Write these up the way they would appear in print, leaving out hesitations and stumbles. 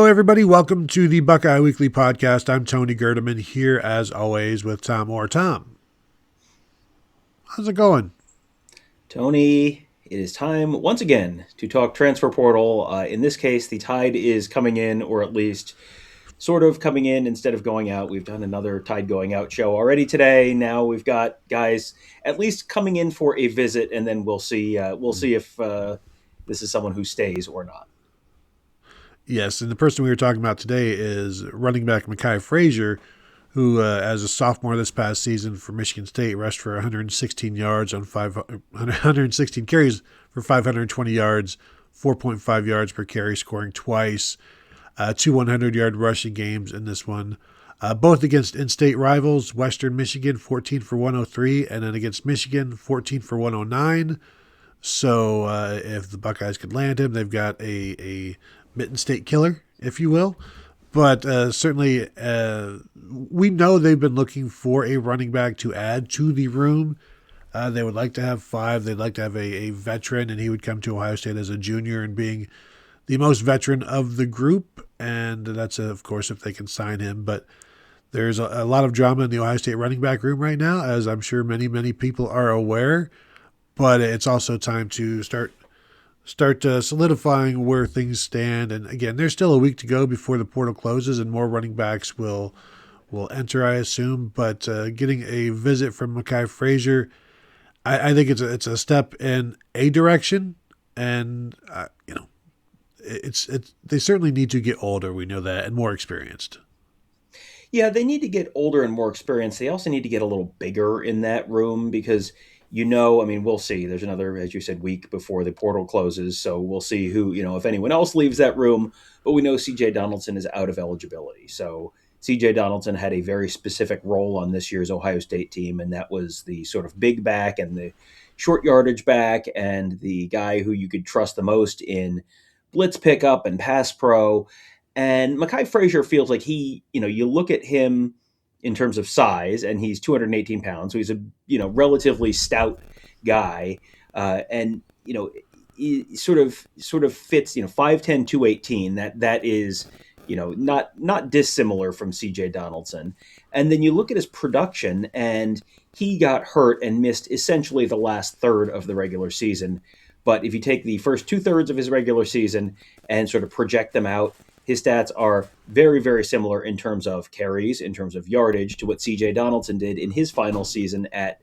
everybody. Welcome to the Buckeye Weekly Podcast. I'm Tony Gerdeman here, as always, with Tom Orr. Tom, how's it going? Tony, it is time once again to talk transfer portal. In this case, the Tide is coming in, or at least sort of coming in instead of going out. We've done another Tide going out show already today. Now we've got guys at least coming in for a visit, and then we'll see. We'll see if this is someone who stays or not. Yes, and the person we were talking about today is running back Makhi Frazier, who, as a sophomore this past season for Michigan State, rushed for 116 yards on 116 carries for 520 yards, 4.5 yards per carry, scoring twice, 2 100-yard rushing games in this one, both against in-state rivals, Western Michigan, 14 for 103, and then against Michigan, 14 for 109. So if the Buckeyes could land him, they've got a Mitten State killer, if you will. But certainly we know they've been looking for a running back to add to the room. They would like to have 5. They'd like to have a veteran, and he would come to Ohio State as a junior and being the most veteran of the group. And that's, of course, if they can sign him. But there's a lot of drama in the Ohio State running back room right now, as I'm sure many, many people are aware. But it's also time to start solidifying where things stand. And again, there's still a week to go before the portal closes, and more running backs will enter, I assume. But getting a visit from Makhi Frazier, I think it's a step in a direction. And they certainly need to get older. We know that, and more experienced. Yeah, they need to get older and more experienced. They also need to get a little bigger in that room because, we'll see. There's another, as you said, week before the portal closes. So we'll see who, if anyone else leaves that room. But we know CJ Donaldson is out of eligibility. So CJ Donaldson had a very specific role on this year's Ohio State team, and that was the sort of big back and the short yardage back and the guy who you could trust the most in blitz pickup and pass pro. And Makhi Frazier feels like he, you look at him in terms of size, and he's 218 pounds, so he's a relatively stout guy, and he sort of fits 5'10", 218. That is not dissimilar from CJ Donaldson. And then you look at his production, and he got hurt and missed essentially the last third of the regular season. But if you take the first 2/3 of his regular season and sort of project them out, his stats are very, very similar in terms of carries, in terms of yardage, to what C.J. Donaldson did in his final season at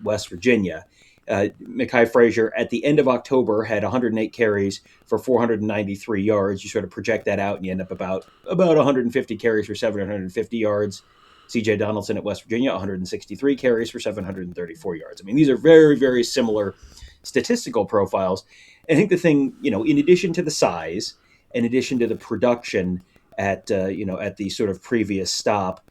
West Virginia. Makhi Frazier, at the end of October, had 108 carries for 493 yards. You sort of project that out, and you end up about 150 carries for 750 yards. C.J. Donaldson at West Virginia, 163 carries for 734 yards. These are very, very similar statistical profiles. And I think the thing, in addition to the size, in addition to the production at the sort of previous stop,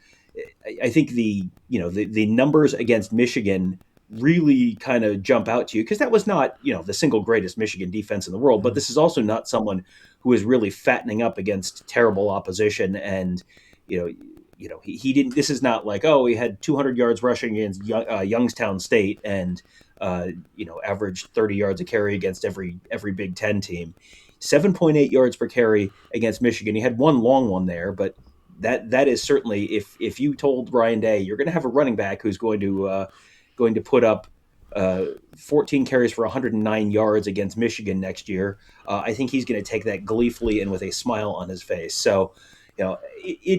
I think the numbers against Michigan really kind of jump out to you, because that was not the single greatest Michigan defense in the world, but this is also not someone who is really fattening up against terrible opposition. And he didn't. This is not like, he had 200 yards rushing against Youngstown State and averaged 30 yards a carry against every Big Ten team. 7.8 yards per carry against Michigan. He had one long one there, but that is certainly, if you told Ryan Day you're going to have a running back who's going to put up 14 carries for 109 yards against Michigan next year, I think he's going to take that gleefully and with a smile on his face. So,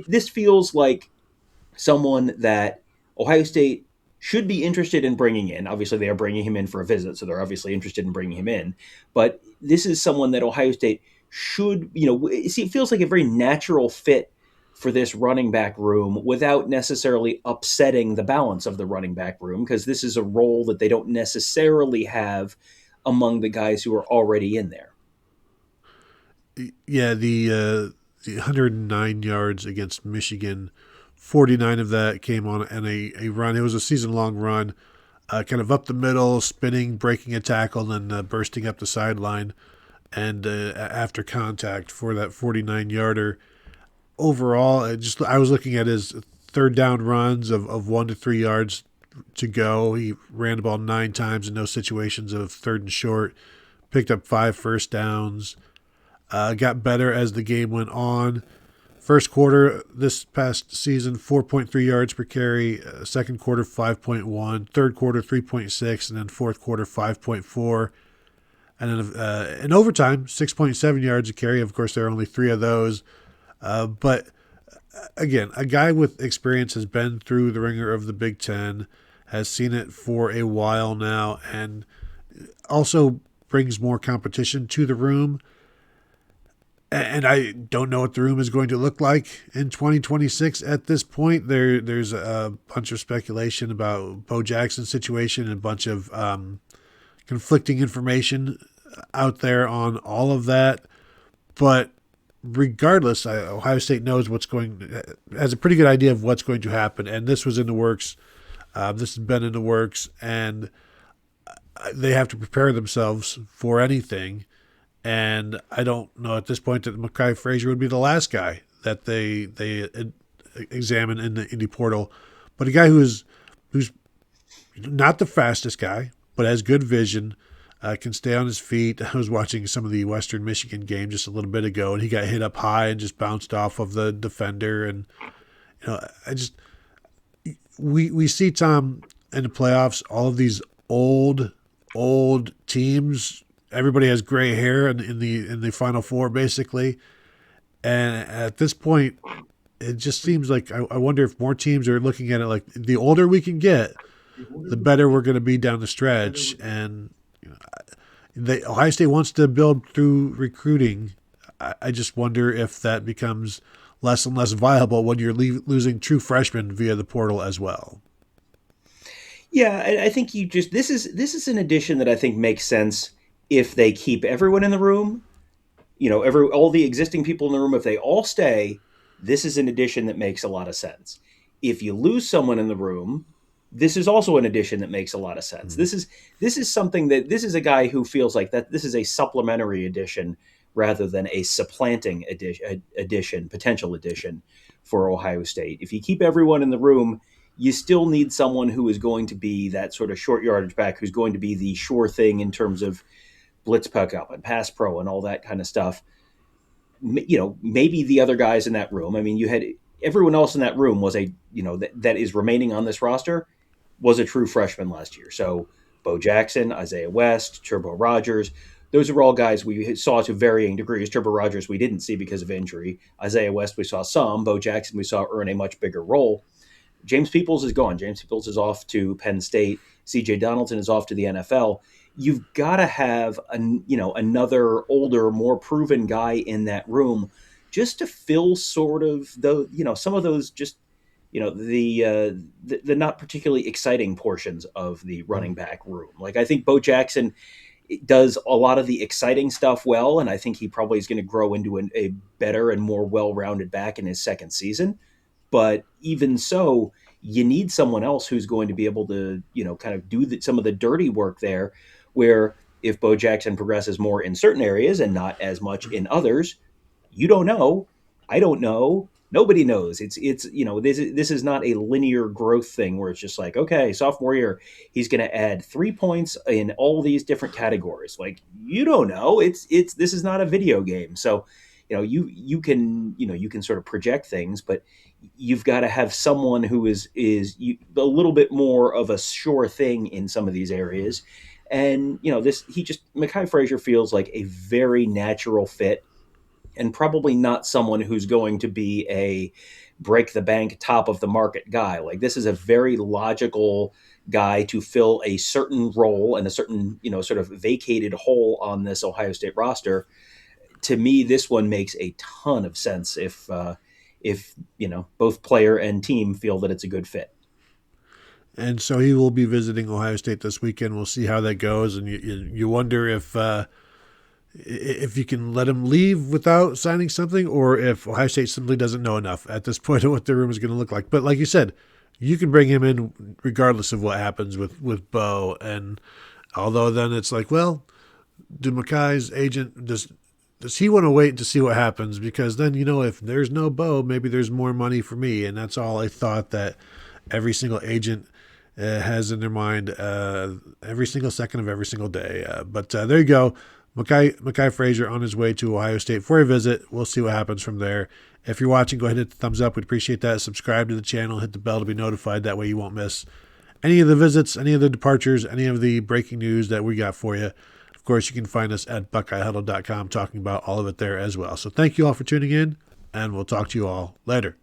this feels like someone that Ohio State should be interested in bringing in. Obviously, they are bringing him in for a visit, so they're obviously interested in bringing him in. But this is someone that Ohio State should, it feels like a very natural fit for this running back room without necessarily upsetting the balance of the running back room, because this is a role that they don't necessarily have among the guys who are already in there. Yeah, the 109 yards against Michigan, 49 of that came on a run. It was a season-long run, kind of up the middle, spinning, breaking a tackle, and then bursting up the sideline. And after contact for that 49-yarder. Overall, I was looking at his third down runs of 1 to 3 yards to go. He ran the ball 9 times in those situations of third and short, picked up 5 first downs. got better as the game went on. First quarter this past season, 4.3 yards per carry. Second quarter, 5.1. Third quarter, 3.6. And then fourth quarter, 5.4. And then in overtime, 6.7 yards a carry. Of course, there are only 3 of those. But again, a guy with experience has been through the ringer of the Big Ten, has seen it for a while now, and also brings more competition to the room. And I don't know what the room is going to look like in 2026 at this point. There's a bunch of speculation about Bo Jackson's situation and a bunch of conflicting information out there on all of that. But regardless, Ohio State has a pretty good idea of what's going to happen. And this was in the works. This has been in the works. And they have to prepare themselves for anything. And I don't know at this point that Makhi Frazier would be the last guy that they examine in the Indy portal, but a guy who's not the fastest guy, but has good vision, can stay on his feet. I was watching some of the Western Michigan game just a little bit ago, and he got hit up high and just bounced off of the defender. And we see Tom in the playoffs. All of these old teams. Everybody has gray hair in the Final Four, basically. And at this point, it just seems like I wonder if more teams are looking at it like the older we can get, the better we're going to be down the stretch. And Ohio State wants to build through recruiting. I just wonder if that becomes less and less viable when you're losing true freshmen via the portal as well. Yeah, I think this is an addition that I think makes sense. If they keep everyone in the room, all the existing people in the room, if they all stay, this is an addition that makes a lot of sense. If you lose someone in the room, this is also an addition that makes a lot of sense. Mm-hmm. This is a guy who feels like that this is a supplementary addition rather than a supplanting potential addition for Ohio State. If you keep everyone in the room, you still need someone who is going to be that sort of short yardage back, who's going to be the sure thing in terms of blitz pickup and pass pro and all that kind of stuff. Maybe the other guys in that room. I mean, you had everyone else in that room was that is remaining on this roster was a true freshman last year. So Bo Jackson, Isaiah West, Turbo Rogers, those are all guys we saw to varying degrees. Turbo Rogers we didn't see because of injury. Isaiah West we saw some. Bo Jackson we saw earn a much bigger role. James Peoples is gone. James Peoples is off to Penn State. CJ Donaldson is off to the NFL. You've got to have another older, more proven guy in that room just to fill sort of some of those just the not particularly exciting portions of the running back room. Like I think Bo Jackson does a lot of the exciting stuff well, and I think he probably is going to grow into a better and more well-rounded back in his second season. But even so, you need someone else who's going to be able to kind of do some of the dirty work there. Where if Bo Jackson progresses more in certain areas and not as much in others, you don't know. I don't know. Nobody knows. This is not a linear growth thing where it's just like, okay, sophomore year, he's going to add 3 points in all these different categories. Like, you don't know. This is not a video game. So, you can sort of project things, but you've got to have someone who is a little bit more of a sure thing in some of these areas. And, Makhi Frazier feels like a very natural fit and probably not someone who's going to be a break the bank, top of the market guy. Like this is a very logical guy to fill a certain role and a certain, sort of vacated hole on this Ohio State roster. To me, this one makes a ton of sense if both player and team feel that it's a good fit. And so he will be visiting Ohio State this weekend. We'll see how that goes. And you wonder if you can let him leave without signing something, or if Ohio State simply doesn't know enough at this point of what the room is going to look like. But like you said, you can bring him in regardless of what happens with Bo. And although then it's like, well, do Makhi's agent does he want to wait to see what happens? Because then, if there's no Bo, maybe there's more money for me. And that's all I thought that every single agent has in their mind every single second of every single day. But there you go. Makhi Frazier on his way to Ohio State for a visit. We'll see what happens from there. If you're watching, go ahead and hit the thumbs up. We'd appreciate that. Subscribe to the channel. Hit the bell to be notified. That way you won't miss any of the visits, any of the departures, any of the breaking news that we got for you. Of course, you can find us at BuckeyeHuddle.com talking about all of it there as well. So thank you all for tuning in, and we'll talk to you all later.